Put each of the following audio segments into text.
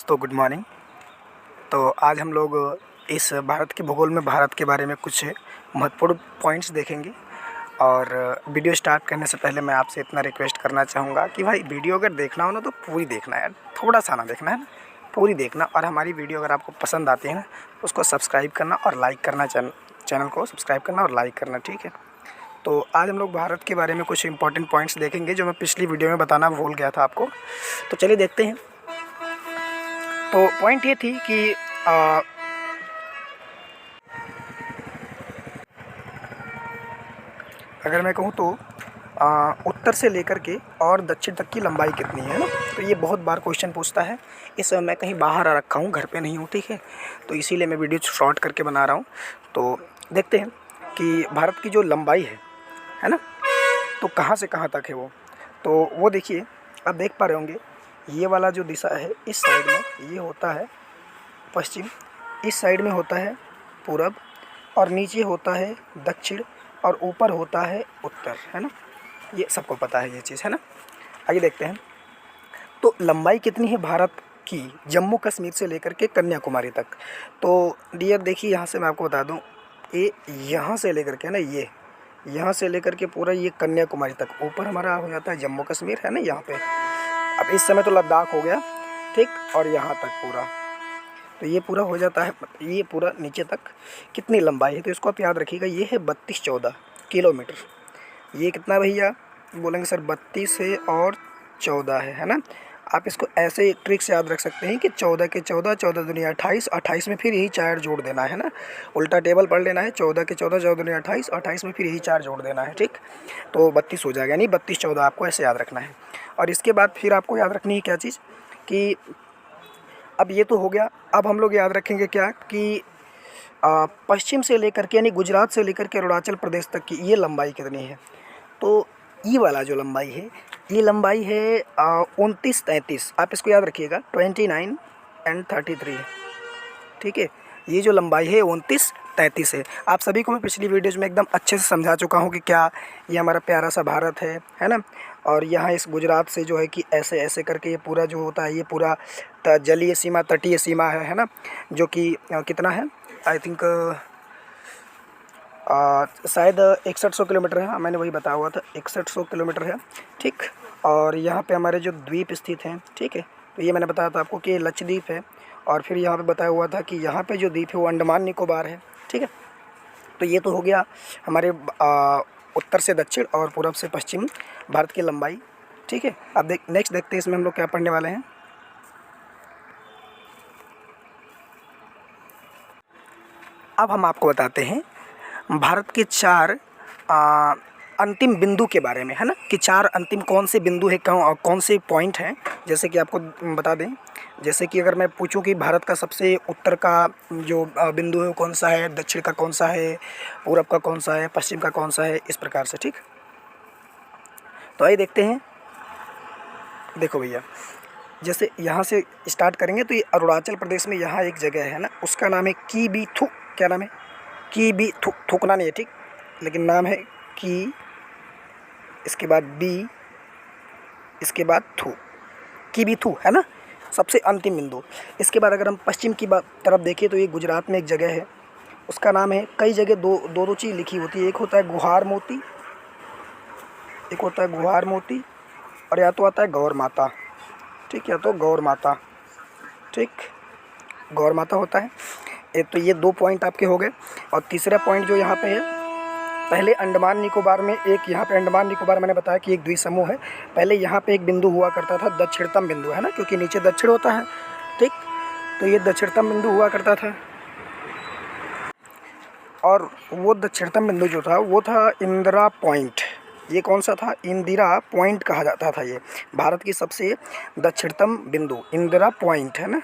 दोस्तों, good morning. तो आज हम लोग इस भारत के भूगोल में भारत के बारे में कुछ महत्वपूर्ण पॉइंट्स देखेंगे। और वीडियो स्टार्ट करने से पहले मैं आपसे इतना रिक्वेस्ट करना चाहूँगा कि भाई वीडियो अगर देखना हो ना तो पूरी देखना है, थोड़ा सा ना देखना है ना, पूरी देखना। और हमारी वीडियो अगर आपको पसंद आती है ना उसको सब्सक्राइब करना और लाइक करना, चैनल को सब्सक्राइब करना और लाइक करना, ठीक है। तो आज हम लोग भारत के बारे में कुछ इंपॉर्टेंट पॉइंट्स देखेंगे जो मैं पिछली वीडियो में बताना भूल गया था आपको। तो चलिए देखते हैं। तो पॉइंट ये थी कि अगर मैं कहूँ तो उत्तर से लेकर के और दक्षिण तक की लंबाई कितनी है ना, तो ये बहुत बार क्वेश्चन पूछता है। इस समय मैं कहीं बाहर आ रखा हूँ, घर पे नहीं हूँ, ठीक है। तो इसीलिए मैं वीडियो शॉर्ट करके बना रहा हूँ। तो देखते हैं कि भारत की जो लंबाई है ना, तो कहाँ से कहाँ तक है तो वो देखिए, आप देख पा रहे होंगे ये वाला जो दिशा है इस साइड में ये होता है पश्चिम, इस साइड में होता है पूरब, और नीचे होता है दक्षिण, और ऊपर होता है उत्तर, है ना। ये सबको पता है ये चीज़, है ना। आइए देखते हैं तो लंबाई कितनी है भारत की जम्मू कश्मीर से लेकर के कन्याकुमारी तक। तो डियर देखिए, यहाँ से मैं आपको बता दूँ, ये यहाँ से लेकर के ना, ये यहाँ से लेकर के पूरा ये कन्याकुमारी तक ऊपर हमारा हो जाता है जम्मू कश्मीर, है ना, यहाँ पे। अब इस समय तो लद्दाख हो गया, ठीक, और यहाँ तक पूरा, तो ये पूरा हो जाता है, ये पूरा नीचे तक कितनी लंबाई है तो इसको आप याद रखिएगा, ये है 32-14 किलोमीटर। ये कितना भैया बोलेंगे सर, 32 है और 14 है ना। आप इसको ऐसे ट्रिक से याद रख सकते हैं कि 14 के 14, 14 दुनिया 28, 28 में फिर यही 4 जोड़ देना है ना, उल्टा टेबल पढ़ लेना है। 14 के 14, 14 दुनिया 28, 28 में फिर यही 4 जोड़ देना है, ठीक। तो 32 हो जाएगा, यानी 32-14 आपको ऐसे याद रखना है। और इसके बाद फिर आपको याद रखनी है क्या चीज़ कि अब ये तो हो गया। अब हम लोग याद रखेंगे क्या कि पश्चिम से लेकर के यानी गुजरात से लेकर के अरुणाचल प्रदेश तक की ये लंबाई कितनी है। तो ये वाला जो लंबाई है, ये लंबाई है 29-33। आप इसको याद रखिएगा, 29 एंड 33 है, ठीक है। ये जो लंबाई है 29-33 है। आप सभी को मैं पिछली वीडियोज़ में एकदम अच्छे से समझा चुका हूँ कि क्या ये हमारा प्यारा सा भारत है ना। और यहाँ इस गुजरात से जो है कि ऐसे ऐसे करके ये पूरा जो होता है ये पूरा जलीय सीमा, तटीय सीमा है ना, जो कि कितना है, आई थिंक शायद 6100 किलोमीटर है। मैंने वही बताया हुआ था, 6100 किलोमीटर है, ठीक। और यहाँ पे हमारे जो द्वीप स्थित हैं, ठीक है। तो ये मैंने बताया था आपको कि ये लक्षद्वीप है, और फिर यहाँ पे बताया हुआ था कि यहाँ पे जो द्वीप है वो अंडमान निकोबार है, ठीक है। तो ये तो हो गया हमारे उत्तर से दक्षिण और पूरब से पश्चिम भारत की लंबाई, ठीक है। अब नेक्स्ट देखते हैं इसमें हम लोग क्या पढ़ने वाले हैं। अब हम आपको बताते हैं भारत के 4 अंतिम बिंदु के बारे में, है ना, कि 4 अंतिम कौन से बिंदु है, कौन से पॉइंट हैं। जैसे कि आपको बता दें, जैसे कि अगर मैं पूछूं कि भारत का सबसे उत्तर का जो बिंदु है वो कौन सा है, दक्षिण का कौन सा है, पूरब का कौन सा है, पश्चिम का कौन सा है, इस प्रकार से, ठीक। तो आइए देखते हैं। देखो भैया, जैसे यहाँ से स्टार्ट करेंगे तो ये अरुणाचल प्रदेश में यहाँ एक जगह है ना, उसका नाम है कीबीथु। क्या नाम है? कीबीथु। थूकना नहीं है, ठीक, लेकिन नाम है की, इसके बाद बी, इसके बाद थू, कीबीथु, है ना, सबसे अंतिम बिंदु। इसके बाद अगर हम पश्चिम की तरफ देखें तो ये गुजरात में एक जगह है, उसका नाम है, कई जगह दो चीज़ लिखी होती है, एक होता है गुहार मोती, एक होता है गुहार मोती, और या तो आता है गौर माता, ठीक, या तो गौर माता, ठीक, गौर माता होता है। तो ये 2 पॉइंट आपके हो गए। और तीसरा पॉइंट जो यहाँ पे है, पहले अंडमान निकोबार में एक, यहाँ पे अंडमान निकोबार मैंने बताया कि एक द्वीप समूह है। पहले यहाँ पे एक बिंदु हुआ करता था, दक्षिणतम बिंदु, है ना, क्योंकि नीचे दक्षिण होता है, ठीक। तो ये दक्षिणतम बिंदु हुआ करता था, और वो दक्षिणतम बिंदु जो था वो था इंदिरा पॉइंट। ये कौन सा था? इंदिरा पॉइंट कहा जाता था। ये भारत की सबसे दक्षिणतम बिंदु इंदिरा पॉइंट, है ना।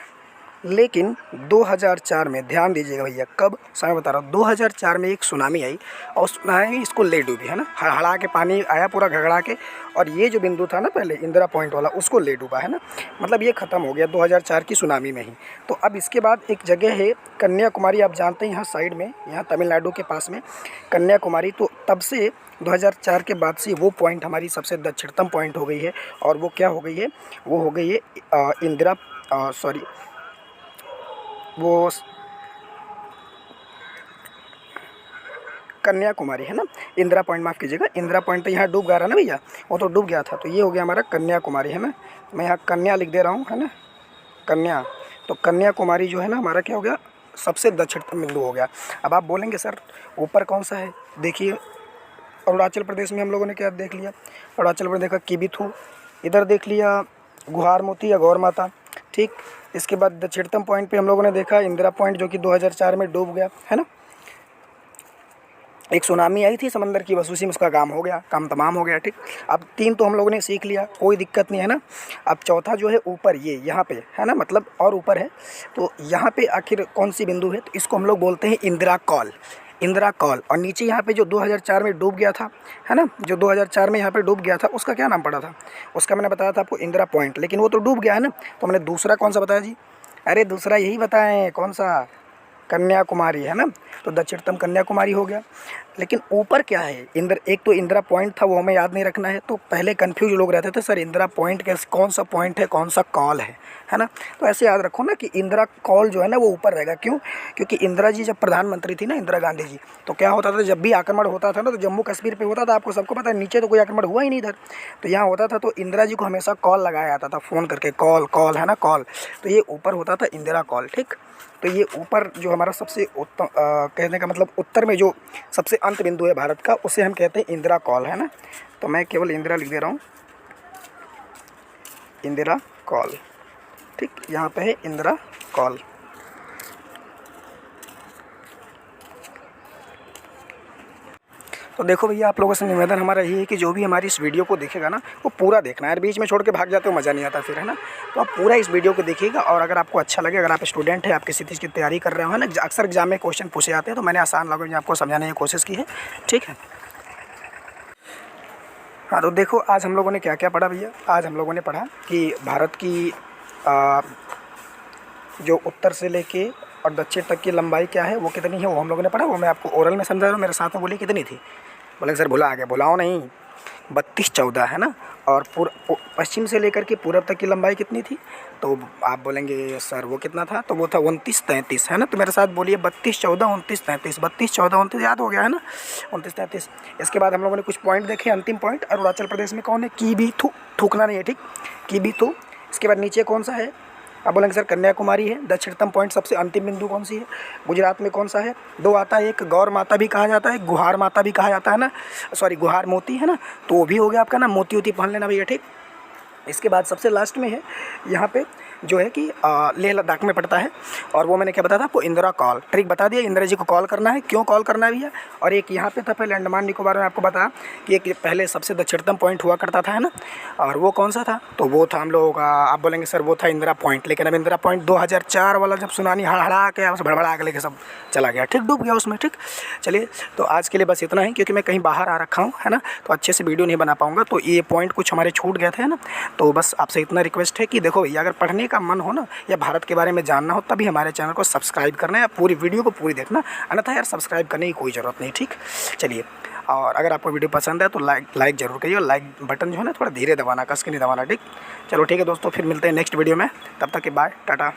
लेकिन 2004 में, ध्यान दीजिएगा भैया, कब समय बता रहा हूँ, 2004 में एक सुनामी आई, और सुनामी इसको ले डूबी, है ना, हड़बड़ा के पानी आया पूरा घगड़ा के, और ये जो बिंदु था ना पहले इंदिरा पॉइंट वाला, उसको ले डूबा, है ना, मतलब ये ख़त्म हो गया 2004 की सुनामी में ही। तो अब इसके बाद एक जगह है कन्याकुमारी, आप जानते हैं यहाँ साइड में, यहाँ तमिलनाडु के पास में कन्याकुमारी। तो तब से 2004 के बाद से वो पॉइंट हमारी सबसे दक्षिणतम पॉइंट हो गई है, और वो क्या हो गई है, वो हो गई है इंदिरा, सॉरी, वो कन्याकुमारी है ना, इंदिरा पॉइंट, माफ़ कीजिएगा, इंदिरा पॉइंट तो यहाँ डूब गया ना भैया, वो तो डूब गया था। तो ये हो गया हमारा कन्याकुमारी है ना, मैं यहाँ कन्या लिख दे रहा हूँ है ना, कन्या। तो कन्याकुमारी जो है ना हमारा क्या हो गया, सबसे दक्षिणतम बिंदु हो गया। अब आप बोलेंगे सर ऊपर कौन सा है, देखिए अरुणाचल प्रदेश में हम लोगों ने क्या देख लिया, अरुणाचल प्रदेश का किबिथू, इधर देख लिया गुहार मोती या गौर माता, ठीक। इसके बाद दक्षिणतम पॉइंट पे हम लोगों ने देखा इंदिरा पॉइंट, जो कि 2004 में डूब गया है ना, एक सुनामी आई थी समंदर की, बस उसी में उसका काम हो गया, काम तमाम हो गया, ठीक। अब 3 तो हम लोगों ने सीख लिया, कोई दिक्कत नहीं है ना। अब चौथा जो है ऊपर, ये यहाँ पे है ना, मतलब और ऊपर है, तो यहाँ पे आखिर कौन सी बिंदु है, तो इसको हम लोग बोलते हैं इंदिरा कॉल, इंदिरा कॉल। और नीचे यहाँ पे जो 2004 में डूब गया था है ना, जो 2004 में यहाँ पे डूब गया था, उसका क्या नाम पड़ा था, उसका मैंने बताया था आपको इंदिरा पॉइंट, लेकिन वो तो डूब गया है ना। तो मैंने दूसरा कौन सा बताया जी, अरे दूसरा यही बताएं, कौन सा, कन्याकुमारी है ना। तो दक्षिणतम कन्याकुमारी हो गया। लेकिन ऊपर क्या है, एक तो इंदिरा पॉइंट था, वो हमें याद नहीं रखना है। तो पहले कंफ्यूज लोग रहते थे, सर इंदिरा पॉइंट के कौन सा पॉइंट है, कौन सा कॉल है ना। तो ऐसे याद रखो ना कि इंदिरा कॉल जो है ना वो ऊपर रहेगा। क्यों, क्योंकि इंदिरा जी जब प्रधानमंत्री थी ना, इंदिरा गांधी जी, तो क्या होता था, जब भी आक्रमण होता था ना, तो जम्मू कश्मीर पर होता था, आपको सबको पता है, नीचे तो कोई आक्रमण हुआ ही नहीं इधर, तो यहाँ होता था। तो इंदिरा जी को हमेशा कॉल लगाया जाता था, फ़ोन करके, कॉल कॉल है ना, कॉल। तो ये ऊपर होता था इंदिरा कॉल, ठीक। तो ये ऊपर जो हमारा सबसे उत्तम, कहने का मतलब उत्तर में जो सबसे अंत बिंदु है भारत का, उसे हम कहते हैं इंदिरा कॉल है ना। तो मैं केवल इंदिरा लिख दे रहा हूँ, इंदिरा कॉल, ठीक। यहाँ पे है इंदिरा कॉल। तो देखो भैया, आप लोगों से निवेदन हमारा यही है कि जो भी हमारी इस वीडियो को देखेगा ना, वो पूरा देखना है, बीच में छोड़ के भाग जाते हो मज़ा नहीं आता फिर, है ना। तो आप पूरा इस वीडियो को देखिएगा, और अगर आपको अच्छा लगे, अगर आप स्टूडेंट हैं, आप किसी चीज़ की तैयारी कर रहे हो, है ना, अक्सर एग्जाम में क्वेश्चन पूछे जाते हैं, तो मैंने आसान लैंग्वेज में आपको समझाने की कोशिश की है, ठीक है। हाँ, तो देखो आज हम लोगों ने क्या क्या पढ़ा भैया। आज हम लोगों ने पढ़ा कि भारत की जो उत्तर से लेके और दक्षिण तक की लंबाई क्या है, वो कितनी है, वो हम लोगों ने पढ़ा। वो मैं आपको ओरल में समझा रहा हूँ, मेरे साथ में बोलिए कितनी थी। बोले सर भुला गए, भुलाओ नहीं, 32-14 है ना। और पश्चिम से लेकर के पूरब तक की लंबाई कितनी थी, तो आप बोलेंगे सर वो कितना था, तो वो था 29-33 है ना। तो मेरे साथ बोलिए 32-14 29-33, 32-14-29 याद हो गया है ना, 29-33। इसके बाद हम लोगों ने कुछ पॉइंट देखे, अंतिम पॉइंट, अरुणाचल प्रदेश में कौन है, किबिथू, थूकना नहीं है, ठीक, किबिथू। इसके बाद नीचे कौन सा है, आप बोलेंगे सर कन्याकुमारी है। दक्षिणतम पॉइंट सबसे अंतिम बिंदु कौन सी है, गुजरात में कौन सा है, 2 आता है, एक गौर माता भी कहा जाता है, गुहार माता भी कहा जाता है ना, सॉरी गुहार मोती है ना। तो वो भी हो गया आपका ना, मोती वोती पहन लेना भैया, ठीक। इसके बाद सबसे लास्ट में है यहाँ पे जो है कि लेह लद्दाख में पड़ता है, और वो मैंने क्या बताया था आपको, इंदिरा कॉल, ट्रिक बता दिया, इंदिरा जी को कॉल करना है, क्यों कॉल करना है भैया। और एक यहाँ पे था पहले अंडमान निकोबार में, आपको बताया कि एक पहले सबसे दक्षिणतम पॉइंट हुआ करता था, है ना, और वो कौन सा था, तो वो था हम लोगों का, आप बोलेंगे सर वो था इंदिरा पॉइंट। लेकिन अब इंदिरा पॉइंट 2004 वाला जब सुनामी हड़हड़ा के उस भड़बड़ा के लेके सब चला गया, ठीक, डूब गया उसमें, ठीक। चलिए, तो आज के लिए बस इतना ही, क्योंकि मैं कहीं बाहर आ रखा हूँ, है ना, तो अच्छे से वीडियो नहीं बना पाऊँगा, तो ये पॉइंट कुछ हमारे छूट गए थे, है ना। तो बस आपसे इतना रिक्वेस्ट है कि देखो भैया, अगर पढ़ने का मन हो ना, या भारत के बारे में जानना हो, तभी हमारे चैनल को सब्सक्राइब करना है, पूरी वीडियो को पूरी देखना, अन्यथा यार सब्सक्राइब करने की कोई ज़रूरत नहीं, ठीक। चलिए, और अगर आपको वीडियो पसंद है तो लाइक ज़रूर करिए, और लाइक बटन जो है ना थोड़ा धीरे दबाना, कस के नहीं दबाना, ठीक। चलो ठीक है दोस्तों, फिर मिलते हैं नेक्स्ट वीडियो में, तब तक के बाय, टाटा।